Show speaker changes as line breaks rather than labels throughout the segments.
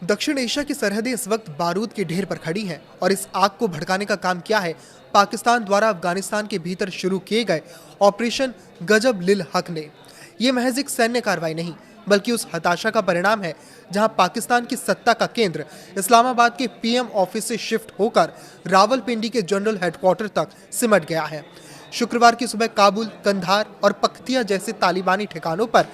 दक्षिण एशिया की सरहदें इस वक्त बारूद के ढेर पर खड़ी हैं और इस आग को भड़काने का काम किया है पाकिस्तान द्वारा अफगानिस्तान के भीतर शुरू किए गए ऑपरेशन गजब लिल हक ने। ये महज एक सैन्य कार्रवाई नहीं बल्कि उस हताशा का परिणाम है जहां पाकिस्तान की सत्ता का केंद्र इस्लामाबाद के पीएम ऑफिस से शिफ्ट होकर रावलपिंडी के जनरल हेडक्वार्टर तक सिमट गया है। शुक्रवार की सुबह काबुल, कंधार और पख्तिया जैसे तालिबानी ठिकानों पर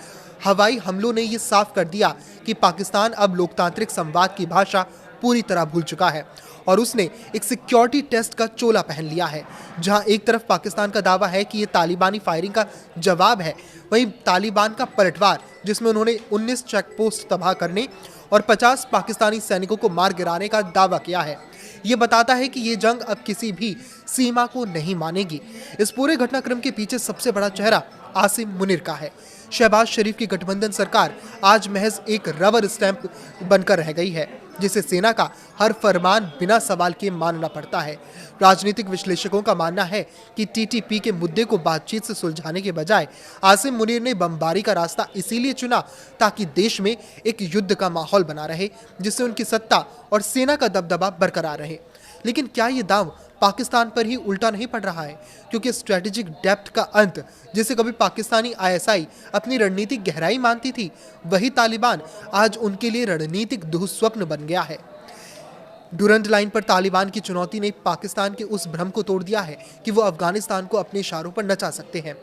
हवाई हमलों ने ये साफ कर दिया कि पाकिस्तान अब लोकतांत्रिक संवाद की भाषा पूरी तरह भूल चुका है और उसने एक सिक्योरिटी टेस्ट का चोला पहन लिया है। जहां एक तरफ पाकिस्तान का दावा है कि ये तालिबानी फायरिंग का जवाब है, वहीं तालिबान का पलटवार जिसमें उन्होंने 19 चेक पोस्ट तबाह करने और 50 पाकिस्तानी सैनिकों को मार गिराने का दावा किया है। ये बताता है कि ये जंग अब किसी भी सीमा को नहीं मानेगी। इस पूरे घटनाक्रम के पीछे सबसे बड़ा चेहरा आसिम मुनीर का है। शहबाज शरीफ की गठबंधन सरकार आज महज एक रबर स्टैंप बनकर रह गई है जिसे सेना का हर फरमान बिना सवाल के मानना पड़ता है। राजनीतिक विश्लेषकों का मानना है कि टीटीपी के मुद्दे को बातचीत से सुलझाने के बजाय आसिम मुनीर ने बमबारी का रास्ता इसीलिए चुना ताकि देश में एक युद्ध का माहौल बना रहे जिससे उनकी सत्ता और सेना का दबदबा बरकरार रहे। लेकिन क्या ये दांव पाकिस्तान पर ही उल्टा नहीं पड़ रहा है? क्योंकि स्ट्रेटेजिक डेप्थ का अंत जिसे कभी पाकिस्तानी आईएसआई अपनी रणनीतिक गहराई मानती थी, वही तालिबान आज उनके लिए रणनीतिक दुःस्वप्न बन गया है। डुरंड लाइन पर तालिबान की चुनौती ने पाकिस्तान के उस भ्रम को तोड़ दिया है कि वो अफगानिस्तान को अपने इशारों पर नचा सकते हैं।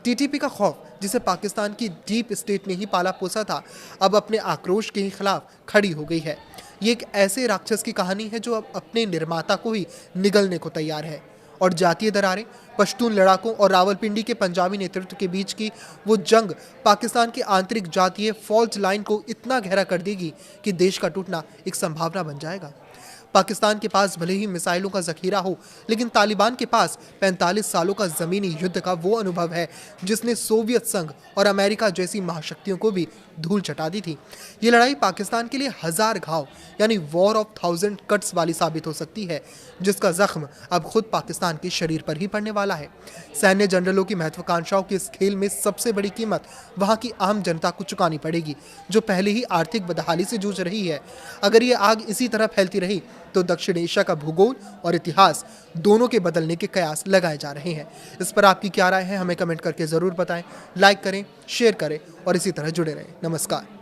टीटीपी का खौफ जिसे पाकिस्तान की डीप स्टेट ने ही पाला पोसा था, अब अपने आक्रोश के खिलाफ खड़ी हो गई है। ये एक ऐसे राक्षस की कहानी है जो अब अपने निर्माता को ही निगलने को तैयार है और जातीय दरारें, पश्तून लड़ाकों और रावलपिंडी के पंजाबी नेतृत्व के बीच की वो जंग पाकिस्तान की आंतरिक जातीय फॉल्ट लाइन को इतना गहरा कर देगी कि देश का टूटना एक संभावना बन जाएगा। पाकिस्तान के पास भले ही मिसाइलों का जखीरा हो, लेकिन तालिबान के पास 45 सालों का जमीनी युद्ध का वो अनुभव है जिसने सोवियत संघ और अमेरिका जैसी महाशक्तियों को भी धूल चटा दी थी। ये लड़ाई पाकिस्तान के लिए 1000 घाव यानी वॉर ऑफ 1000 कट्स वाली साबित हो सकती है, जिसका जख्म अब खुद पाकिस्तान के शरीर पर ही पड़ने वाला है। सैन्य जनरलों की महत्वाकांक्षाओं के इस खेल में सबसे बड़ी कीमत वहां की आम जनता को चुकानी पड़ेगी, जो पहले ही आर्थिक बदहाली से जूझ रही है। अगर ये आग इसी तरह फैलती रही तो दक्षिण एशिया का भूगोल और इतिहास दोनों के बदलने के कयास लगाए जा रहे हैं। इस पर आपकी क्या राय है, हमें कमेंट करके जरूर बताएं। लाइक करें, शेयर करें और इसी तरह जुड़े रहें। नमस्कार।